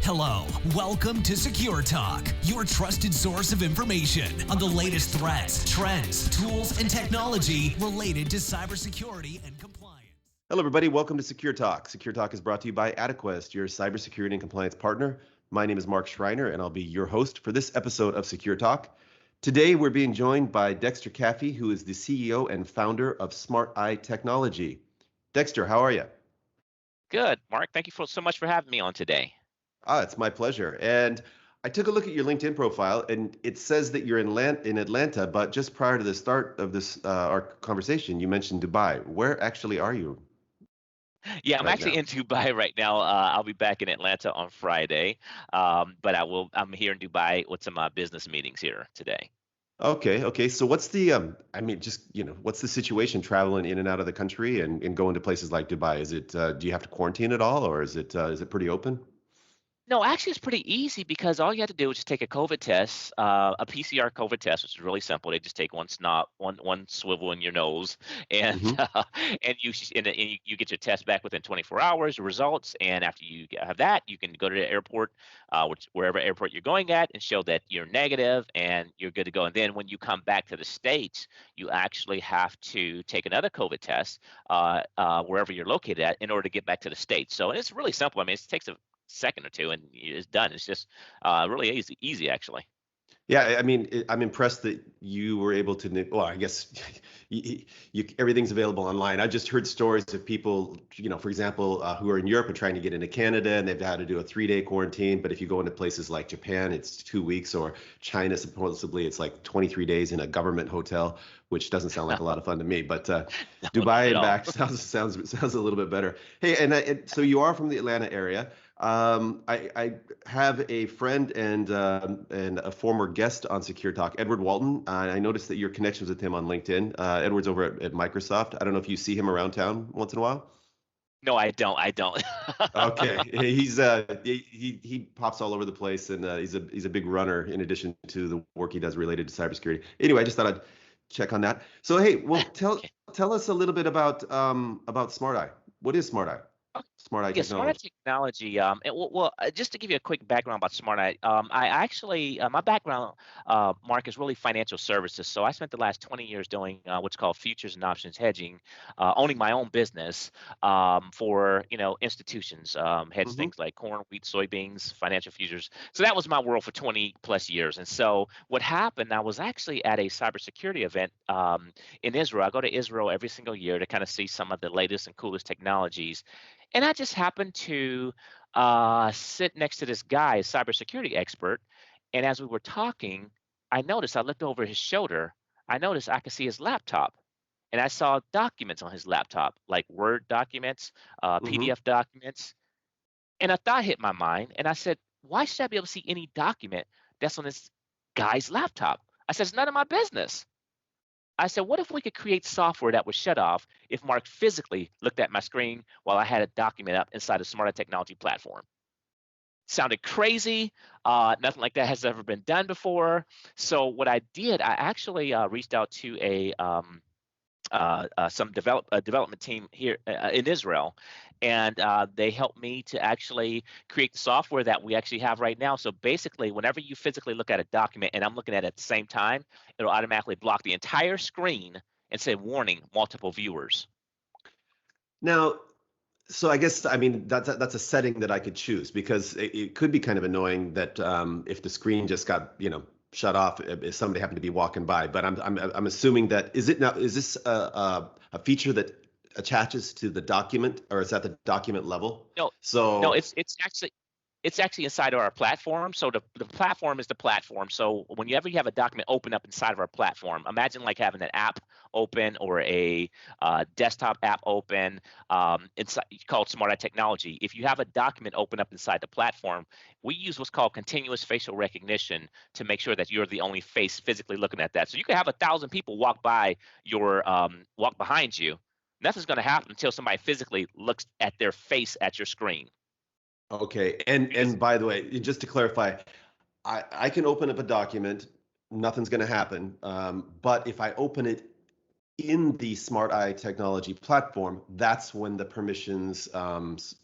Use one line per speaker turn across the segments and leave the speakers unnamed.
Hello, welcome to Secure Talk, your trusted source of information on the latest threats, trends, tools, and technology related to cybersecurity and compliance.
Hello, everybody. Welcome to Secure Talk. Secure Talk is brought to you by Adequest, your cybersecurity and compliance partner. My name is Mark Schreiner, and I'll be your host for this episode of Secure Talk. Today, we're being joined by Dexter Caffey, who is the CEO and founder of Smart Eye Technology. Dexter, how are you?
Good, Mark. Thank you so much for having me on today.
It's my pleasure. And I took a look at your LinkedIn profile, and it says that you're in Atlanta, but just prior to the start of this our conversation, you mentioned Dubai. Where actually are you?
Yeah, I'm
Right
actually
now.
in Dubai right now. I'll be back in Atlanta on Friday, but I'm here in Dubai with some business meetings here today.
Okay. So what's the what's the situation traveling in and out of the country and going to places like Dubai? Is it do you have to quarantine at all, or is it pretty open?
No, actually, it's pretty easy because all you have to do is just take a COVID test, a PCR COVID test, which is really simple. They just take one swivel in your nose, and
Hmm.
you get your test back within 24 hours, the results. And after you have that, you can go to the airport, wherever airport you're going at, and show that you're negative and you're good to go. And then when you come back to the States, you actually have to take another COVID test wherever you're located at in order to get back to the States. So it's really simple. I mean, it takes a second or two and it's done. It's just really easy actually.
Yeah, I mean, I'm impressed that you were able to. Well, I guess everything's available online. I just heard stories of people, for example, who are in Europe and trying to get into Canada, and they've had to do a 3-day quarantine. But if you go into places like Japan, it's 2 weeks, or China, supposedly it's like 23 days in a government hotel, which doesn't sound like a lot of fun to me. But
No, not
Dubai
at
and
all.
back sounds a little bit better. Hey, so you are from the Atlanta area. I have a friend and a former guest on Secure Talk, Edward Walton. I noticed that your connections with him on LinkedIn. Edward's over at Microsoft. I don't know if you see him around town once in a while.
No, I don't.
Okay, he pops all over the place, and he's a big runner in addition to the work he does related to cybersecurity. Anyway, I just thought I'd check on that. So hey, well,
Okay.
tell us a little bit about Smart Eye. What is Smart Eye? Smart Eye
Yeah, Smart Eye
Technology.
Technology. Just to give you a quick background about Smart Eye, I actually my background, Mark, is really financial services. So I spent the last 20 years doing what's called futures and options hedging, owning my own business for institutions, hedge
Hmm.
things like corn, wheat, soybeans, financial futures. So that was my world for 20 plus years. And so what happened? I was actually at a cybersecurity event in Israel. I go to Israel every single year to kind of see some of the latest and coolest technologies. And I just happened to sit next to this guy, a cybersecurity expert. And as we were talking, I looked over his shoulder. I noticed I could see his laptop. And I saw documents on his laptop, like Word documents,
Hmm.
PDF documents. And a thought hit my mind. And I said, why should I be able to see any document that's on this guy's laptop? I said, it's none of my business. I said, what if we could create software that would shut off if Mark physically looked at my screen while I had a document up inside a smarter technology platform? Sounded crazy. Nothing like that has ever been done before. So what I did, I actually reached out to some development team here in Israel, and they helped me to actually create the software that we actually have right now. So basically, whenever you physically look at a document and I'm looking at it at the same time, it'll automatically block the entire screen and say, "Warning, multiple viewers."
Now, so I guess I mean that's a setting that I could choose because it could be kind of annoying that if the screen just got shut off if somebody happened to be walking by. But I'm assuming that is this a feature that attaches to the document, or is that the document level?
No, no,
So
it's actually inside of our platform. So the platform is the platform. So whenever you have a document open up inside of our platform, imagine like having an app open or a desktop app open. It's called Smart Eye Technology. If you have a document open up inside the platform, we use what's called continuous facial recognition to make sure that you're the only face physically looking at that. So you can have 1,000 people walk behind you. Nothing's going to happen until somebody physically looks at their face at your screen.
okay, and
Because
and by the way, just to clarify, I can open up a document, nothing's going to happen. But if I open it in the Smart Eye technology platform, that's when the permissions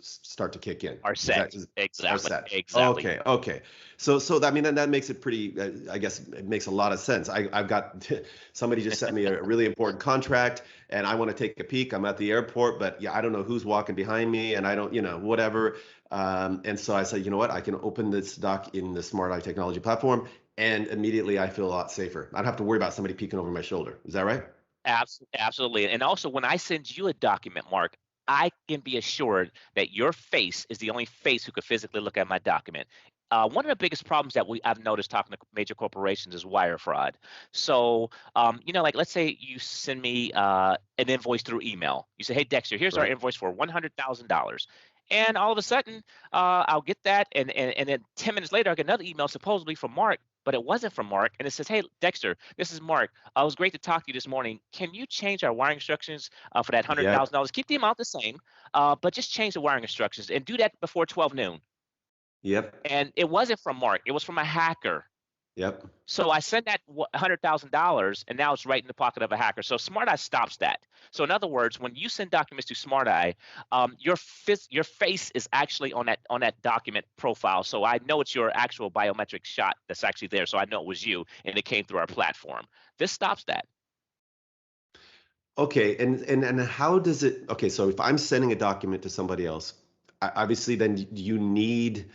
start to kick in.
Are
Is that
set.
are
Exactly.
set?
Exactly.
Okay, okay. So I mean, and that makes it pretty. I guess it makes a lot of sense. I've got somebody just sent me a really important contract, and I want to take a peek. I'm at the airport, but yeah, I don't know who's walking behind me, and I don't, whatever. And so I said, you know what? I can open this doc in the Smart Eye technology platform, and immediately I feel a lot safer. I don't have to worry about somebody peeking over my shoulder. Is that right?
Absolutely. And also, when I send you a document, Mark, I can be assured that your face is the only face who could physically look at my document. One of the biggest problems that I've noticed talking to major corporations is wire fraud. So, like let's say you send me an invoice through email. You say, "Hey, Dexter, here's our
Right.
invoice for $100,000." And all of a sudden, I'll get that, and then 10 minutes later, I get another email supposedly from Mark, but it wasn't from Mark, and it says, "Hey, Dexter, this is Mark. It was great to talk to you this morning. Can you change our wiring instructions for that
Yep.
$100,000? Keep the amount the same, but just change the wiring instructions and do that before 12 noon."
Yep.
And it wasn't from Mark; it was from a hacker.
Yep.
So I sent that $100,000, and now it's right in the pocket of a hacker. So SmartEye stops that. So in other words, when you send documents to SmartEye, your face is actually on that document profile. So I know it's your actual biometric shot that's actually there. So I know it was you, and it came through our platform. This stops that.
Okay. And how does it? Okay. So if I'm sending a document to somebody else, obviously, then you need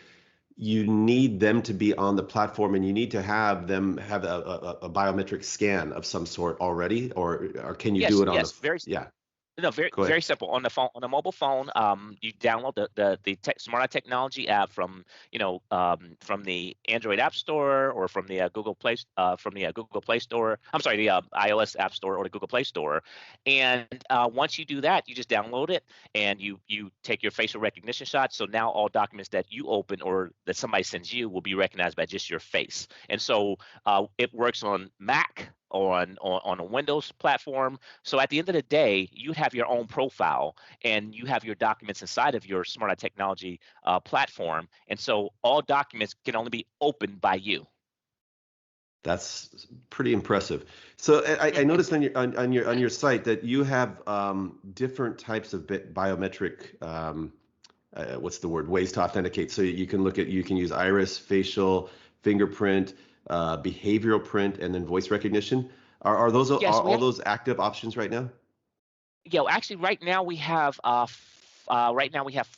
them to be on the platform, and you need to have them have a biometric scan of some sort already, or can you do
Yes,
it on the?
yes, very
Yeah.
No, very
Go ahead.
very simple. On the phone, on a mobile phone, you download the Smart Eye Technology app from the Android App Store or from the Google Play Store. I'm sorry, the iOS App Store or the Google Play Store. And once you do that, you just download it and you take your facial recognition shot. So now all documents that you open or that somebody sends you will be recognized by just your face. And so it works on Mac, on a Windows platform. So at the end of the day, you have your own profile and you have your documents inside of your Smart Eye Technology platform. And so all documents can only be opened by you.
That's pretty impressive. So I noticed on your site that you have different types of biometric what's the word, ways to authenticate. So you can use iris, facial, fingerprint, behavioral print, and then voice recognition. Are those are
Yes, we
all
have.
those active options right now?
Yeah, well, actually, right now we have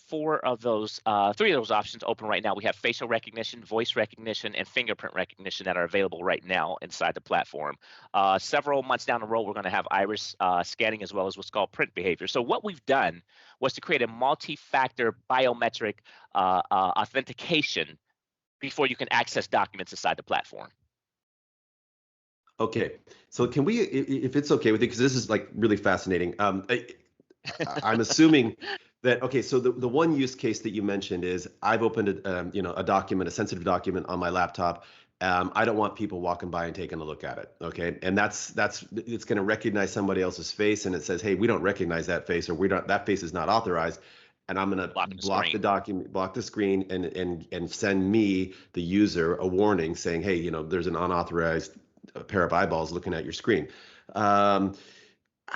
three of those options open right now. We have facial recognition, voice recognition, and fingerprint recognition that are available right now inside the platform. Several months down the road, we're going to have iris scanning as well as what's called print behavior. So what we've done was to create a multi-factor biometric authentication before you can access documents inside the platform.
Okay. So can we, if it's okay with you, because this is like really fascinating. I'm assuming that, okay, so the one use case that you mentioned is I've opened a document, a sensitive document on my laptop. I don't want people walking by and taking a look at it. Okay. And that's it's going to recognize somebody else's face, and it says, hey, we don't recognize that face, or that face is not authorized. And I'm going to
Blocking the
block the
screen.
document, block the screen, and send me, the user, a warning saying, hey, there's an unauthorized pair of eyeballs looking at your screen. Um,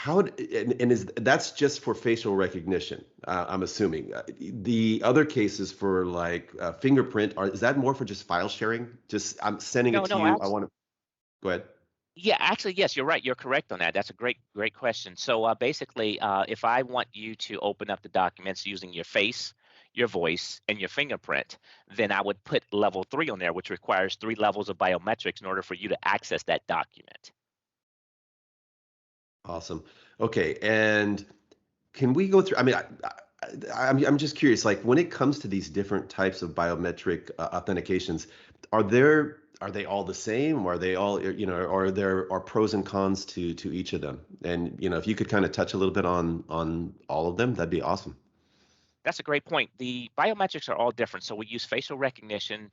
and is that's just for facial recognition? I'm assuming the other cases for like fingerprint is that more for just file sharing? Just I'm sending it
No,
to
no,
you. I want to go ahead.
Yeah, actually, yes, you're right. You're correct on that. That's a great question. So basically, if I want you to open up the documents using your face, your voice, and your fingerprint, then I would put level 3 on there, which requires 3 levels of biometrics in order for you to access that document.
Awesome. Okay, and can we go through? I mean, I'm just curious. Like when it comes to these different types of biometric authentications, are they all the same? Or are they all or there are pros and cons to each of them? And if you could kind of touch a little bit on all of them, that'd be awesome.
That's a great point. The biometrics are all different. So we use facial recognition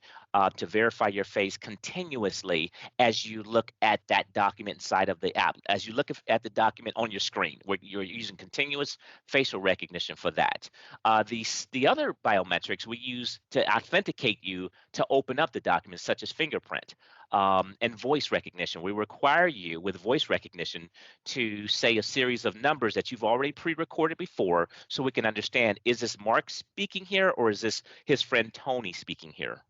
to verify your face continuously as you look at that document inside of the app. As you look at the document on your screen, where you're using continuous facial recognition for that. The other biometrics we use to authenticate you to open up the documents, such as fingerprint and voice recognition. We require you with voice recognition to say a series of numbers that you've already pre-recorded before, so we can understand, is this Mark speaking here, or is this his friend Tony speaking here?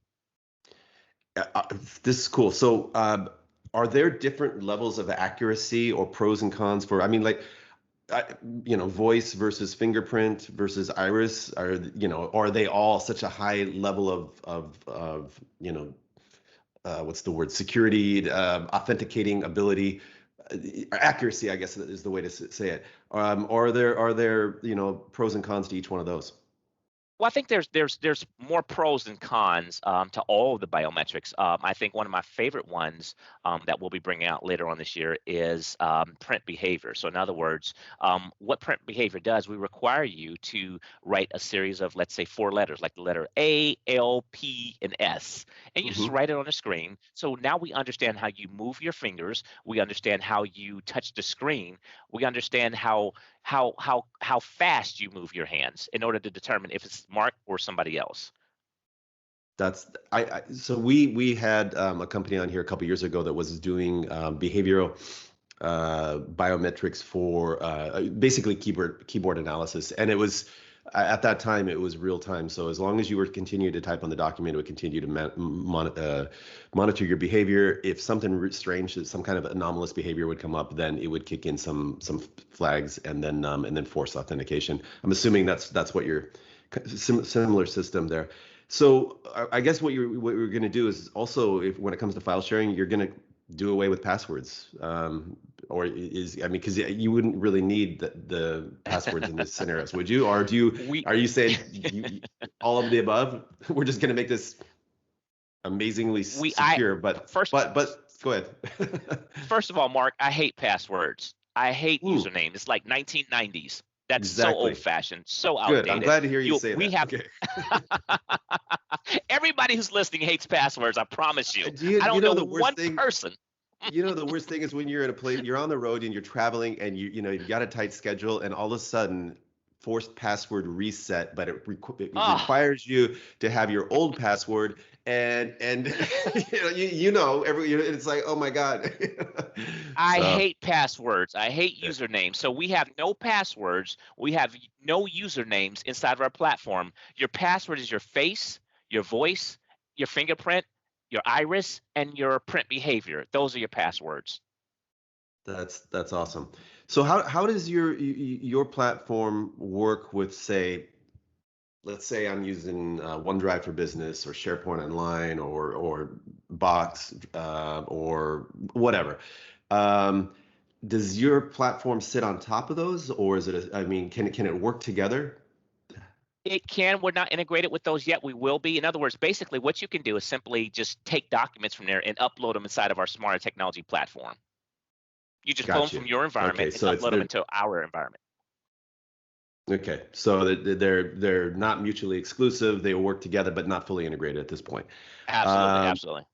This is cool. So, are there different levels of accuracy or pros and cons for? I mean, like, voice versus fingerprint versus iris. Are they all such a high level of what's the word? Security, authenticating ability, accuracy, I guess is the way to say it. Or are there pros and cons to each one of those?
Well, I think there's more pros than cons to all of the biometrics. I think one of my favorite ones that we'll be bringing out later on this year is print behavior. So in other words, what print behavior does, we require you to write a series of, let's say, 4 letters, like the letter A, L, P, and S, and you just
Hmm.
write it on the screen. So now we understand how you move your fingers. We understand how you touch the screen. We understand how fast you move your hands in order to determine if it's Mark or somebody else.
That's so we had a company on here a couple years ago that was doing behavioral biometrics for basically keyboard analysis, and it was at that time it was real time. So as long as you were continuing to type on the document, it would continue to monitor your behavior. If something strange, some kind of anomalous behavior would come up, then it would kick in some flags and then force authentication. I'm assuming that's what your similar system there. So I guess what you're going to do is also, if when it comes to file sharing, you're going to do away with passwords, because you wouldn't really need the passwords in this scenarios, would you? Or
We
are you saying all of the above? We're just going to make this amazingly
we I
secure, but
first
go ahead.
first of all, Mark, I hate passwords. I hate
Mm,
username. It's like 1990s. That's so
exactly.
old-fashioned, so
Good. I'm
outdated.
glad to hear you say
We
that.
have
Okay.
everybody who's listening hates passwords. I promise you.
Do you
I
you
don't
know
know
the worst
one
thing?
person.
The worst thing is when you're at a place, you're on the road and you're traveling and you've got a tight schedule, and all of a sudden forced password reset, but it
Oh,
requires you to have your old password, and it's like, oh my God.
I
So
hate passwords. I hate
yeah,
usernames. So we have no passwords. We have no usernames inside of our platform. Your password is your face, your voice, your fingerprint, your iris, and your print behavior. Those are your passwords.
that's awesome. So how does your platform work with, say, let's say I'm using OneDrive for Business or SharePoint Online or Box or whatever. Um, does your platform sit on top of those, or is it? I mean, can it work together?
It can. We're not integrated with those yet. We will be. In other words, basically, what you can do is simply just take documents from there and upload them inside of our smarter technology platform. You just pull them
Gotcha.
from your
Okay,
environment and
so it's
upload them
they're
into our environment.
okay. So they're not mutually exclusive. They work together, but not fully integrated at this point.
Absolutely,
Um,
absolutely.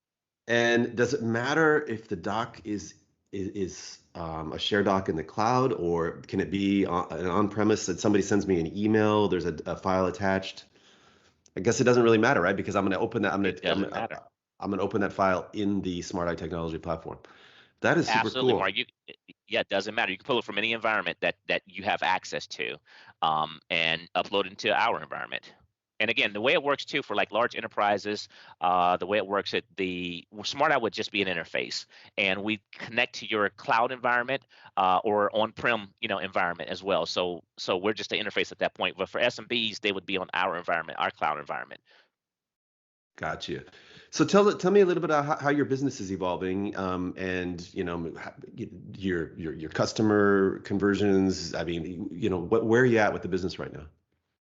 And does it matter if the doc is a share doc in the cloud, or can it be an on-premise that somebody sends me an email, there's a file attached? I guess it doesn't really matter, right? Because I'm going to open that.
It doesn't matter.
I'm going to open that file in the Smart Eye Technology platform. That is super
Absolutely,
cool.
Mark. Yeah, it doesn't matter. You can pull it from any environment that you have access to, and upload it into our environment. And again, the way it works too for like large enterprises, the way it works at the Smart Eye would just be an interface, and we connect to your cloud environment or on-prem, environment as well. So we're just the interface at that point. But for SMBs, they would be on our environment, our cloud environment.
Gotcha. So tell me a little bit about how your business is evolving, and your customer conversions. I mean, where are you at with the business right now?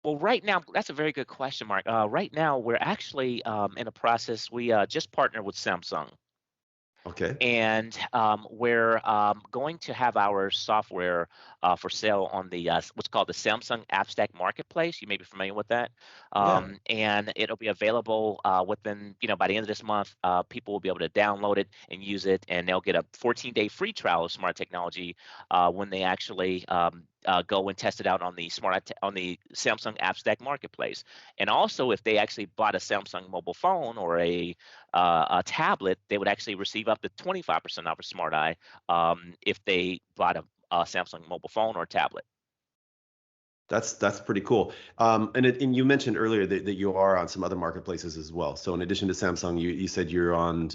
Well, right now, that's a very good question, Mark. Right now, we're actually in a process. We just partnered with Samsung.
Okay.
And we're going to have our software for sale on the what's called the Samsung App Stack Marketplace. You may be familiar with that,
Yeah.
and it'll be available within, by the end of this month. People will be able to download it and use it, and they'll get a 14-day free trial of smart technology when they actually go and test it out on the on the Samsung App Stack Marketplace. And also, if they actually bought a Samsung mobile phone or a tablet, they would actually receive up to 25% off a Smart Eye if they bought a Samsung mobile phone or tablet.
That's pretty cool. And you mentioned earlier that you are on some other marketplaces as well. So in addition to Samsung, you said you're on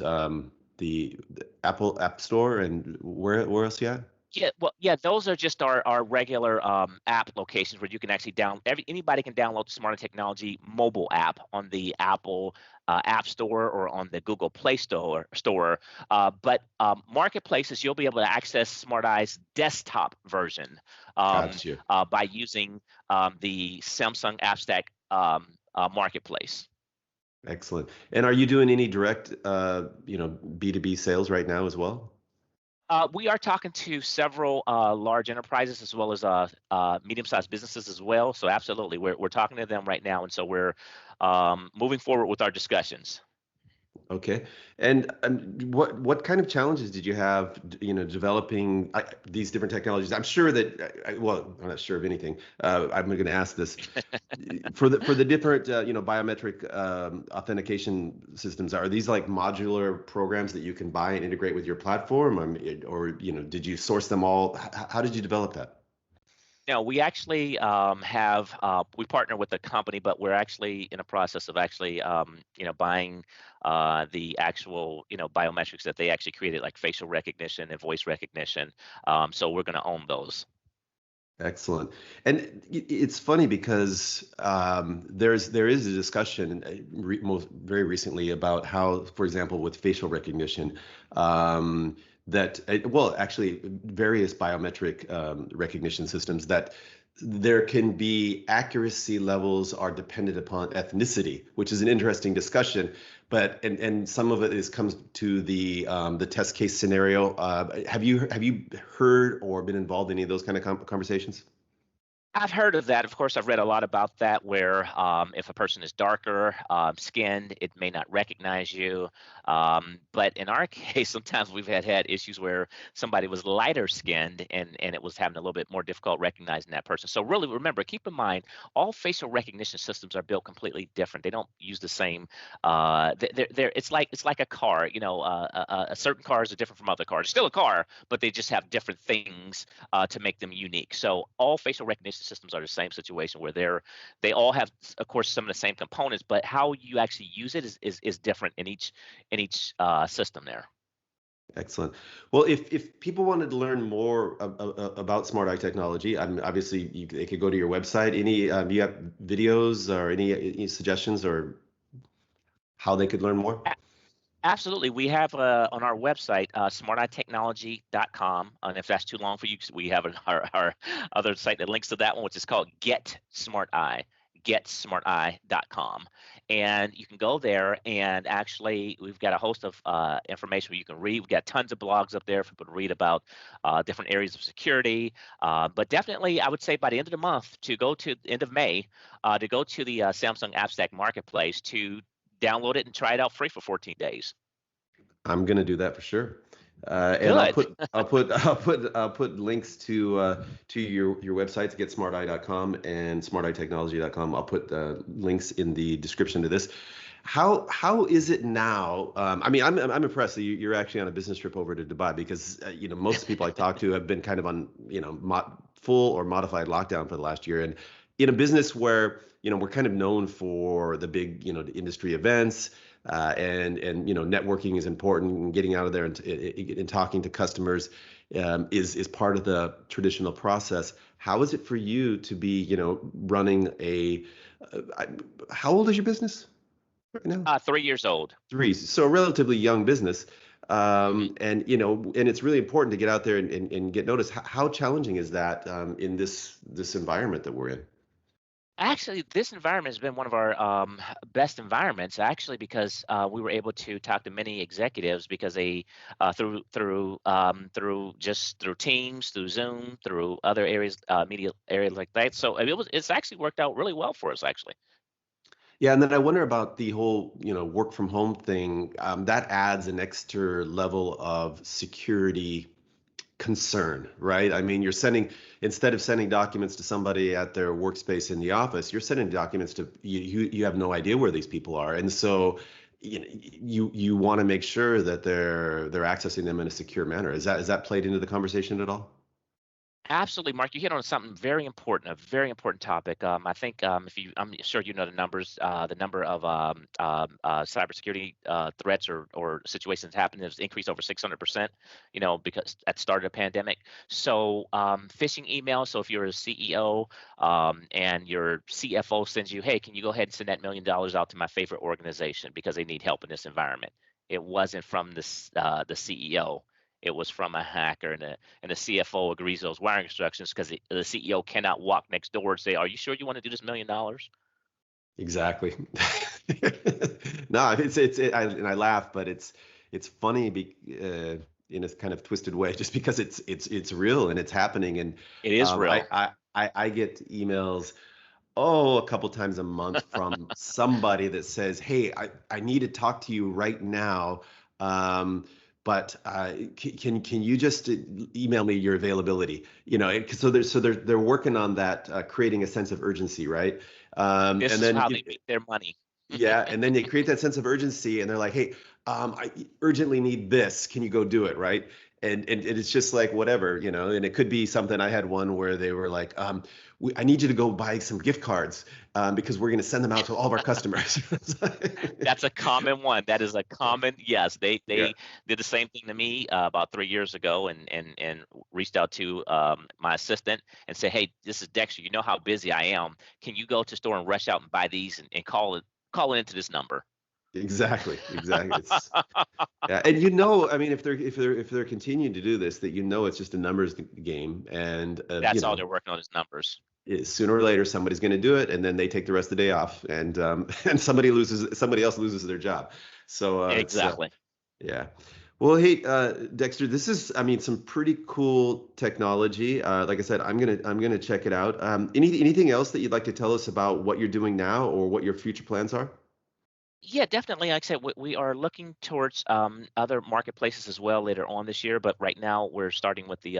the Apple App Store, and where else you at?
Yeah, well, yeah, those are just our regular app locations where you can actually anybody can download the Smarter Technology mobile app on the Apple App Store or on the Google Play Store. But marketplaces, you'll be able to access Smart Eye's desktop version
Got you.
by using the Samsung App Stack marketplace.
Excellent. And are you doing any direct, B2B sales right now as well?
We are talking to several large enterprises as well as medium-sized businesses as well. So absolutely, we're talking to them right now, and so we're moving forward with our discussions.
Okay. And what kind of challenges did you have, developing these different technologies? I'm sure that, well, I'm not sure of anything. I'm going to ask this for the different, biometric authentication systems. Are these like modular programs that you can buy and integrate with your platform, or did you source them all? How did you develop that?
No, we actually we partner with a company, but we're actually in a process of actually buying the actual biometrics that they actually created, like facial recognition and voice recognition. So we're going to own those.
Excellent. And it's funny because there is a discussion very recently about how, for example, with facial recognition, actually various biometric recognition systems, that there can be accuracy levels are dependent upon ethnicity, which is an interesting discussion. But and some of it comes to the test case scenario. Have you heard or been involved in any of those kind of conversations?
I've heard of that. Of course, I've read a lot about that, where if a person is darker skinned, it may not recognize you. But in our case, sometimes we've had issues where somebody was lighter skinned and it was having a little bit more difficult recognizing that person. So really, remember, keep in mind, all facial recognition systems are built completely different. They don't use the same. It's like a car. A certain cars are different from other cars. It's still a car, but they just have different things to make them unique. So all facial recognition systems are the same situation, where they all have, of course, some of the same components, but how you actually use it is different in each system there.
Excellent. Well, if people wanted to learn more about Smart Eye technology, obviously they could go to your website. Any do you have videos or any suggestions or how they could learn more?
Absolutely. We have on our website, smarteyetechnology.com. And if that's too long for you, we have our other site that links to that one, which is called Get Smart Eye, getsmarteye.com. And you can go there, and actually we've got a host of information where you can read. We've got tons of blogs up there for people to read about different areas of security. But definitely, I would say by the end of the month, to go to the end of May, to go to the Samsung App Stack Marketplace to download it and try it out free for 14 days.
I'm gonna do that for sure. And
Good.
I'll put links to your websites, getsmarteye.com and smarteyetechnology.com. I'll put links in the description to this. How is it now? I'm impressed that you're actually on a business trip over to Dubai, because most people I talk to have been kind of on full or modified lockdown for the last year, and in a business where we're kind of known for the big industry events. And networking is important, and getting out of there and talking to customers is part of the traditional process. How is it for you to be running how old is your business right now?
3 years old.
3, so a relatively young business. And it's really important to get out there and get noticed. How challenging is that in this environment that we're in?
Actually, this environment has been one of our best environments, actually, because we were able to talk to many executives because they through Teams, through Zoom, through other areas, media areas like that. So it's actually worked out really well for us, actually.
Yeah, and then I wonder about the whole, work from home thing. That adds an extra level of security concern, right? I mean, instead of sending documents to somebody at their workspace in the office, you're sending documents to you have no idea where these people are. And so you want to make sure that they're accessing them in a secure manner. Is that played into the conversation at all?
Absolutely, Mark. You hit on something very important, a very important topic. I think I'm sure you know the numbers. The number of cybersecurity threats or situations happening has increased over 600%. Because at the start of the pandemic. So phishing emails. So if you're a CEO and your CFO sends you, hey, can you go ahead and send that $1 million out to my favorite organization because they need help in this environment? It wasn't from the CEO. It was from a hacker, and the CFO agrees to those wiring instructions because the CEO cannot walk next door and say, "Are you sure you want to do this $1 million?"
Exactly. No, and I laugh, but it's funny in a kind of twisted way, just because it's real and it's happening. And
It is real.
I get emails, a couple times a month from somebody that says, "Hey, I need to talk to you right now, but can you just email me your availability?" So they're working on that, creating a sense of urgency, right?
This
And
is
then
how they make their money.
yeah, and then they create that sense of urgency, and they're like, "Hey, I urgently need this. Can you go do it?" Right? And it's just like whatever, And it could be something. I had one where they were like, I need you to go buy some gift cards, because we're going to send them out to all of our customers."
That's a common one. That is a common, yes. They
Yeah,
they did the same thing to me about 3 years ago, and reached out to my assistant and said, "Hey, this is Dexter. You know how busy I am. Can you go to the store and rush out and buy these and call it into this number?"
exactly, exactly. Yeah, and I mean, if they're continuing to do this, that it's just a numbers game, and
That's all they're working on is numbers.
sooner or later somebody's going to do it, and then they take the rest of the day off, and and somebody else loses their job. So it's
Exactly.
yeah. Well, hey, Dexter, this is, I mean, some pretty cool technology. Like I said, I'm gonna check it out. Anything else that you'd like to tell us about what you're doing now or what your future plans are?
Yeah, definitely. Like I said, we are looking towards other marketplaces as well later on this year. But right now, we're starting with the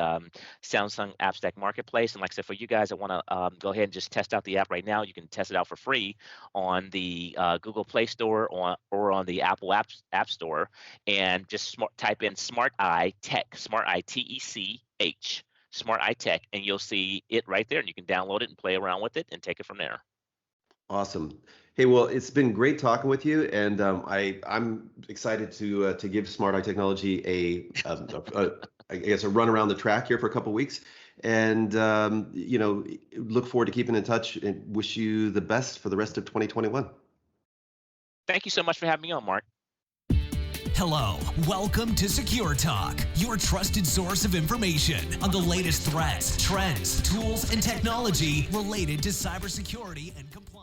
Samsung App Stack Marketplace. And like I said, for you guys that want to go ahead and just test out the app right now, you can test it out for free on the Google Play Store or on the Apple App Store, and just type in Smart Eye Tech, Smart Eye Tech, Smart Eye Tech, and you'll see it right there, and you can download it and play around with it and take it from there.
Awesome. Hey, well, it's been great talking with you, and I'm excited to give Smart Eye Technology I guess a run around the track here for a couple weeks, and look forward to keeping in touch and wish you the best for the rest of 2021.
Thank you so much for having me on, Mark.
Hello, welcome to Secure Talk, your trusted source of information on the latest threats, trends, tools, and technology related to cybersecurity and compliance.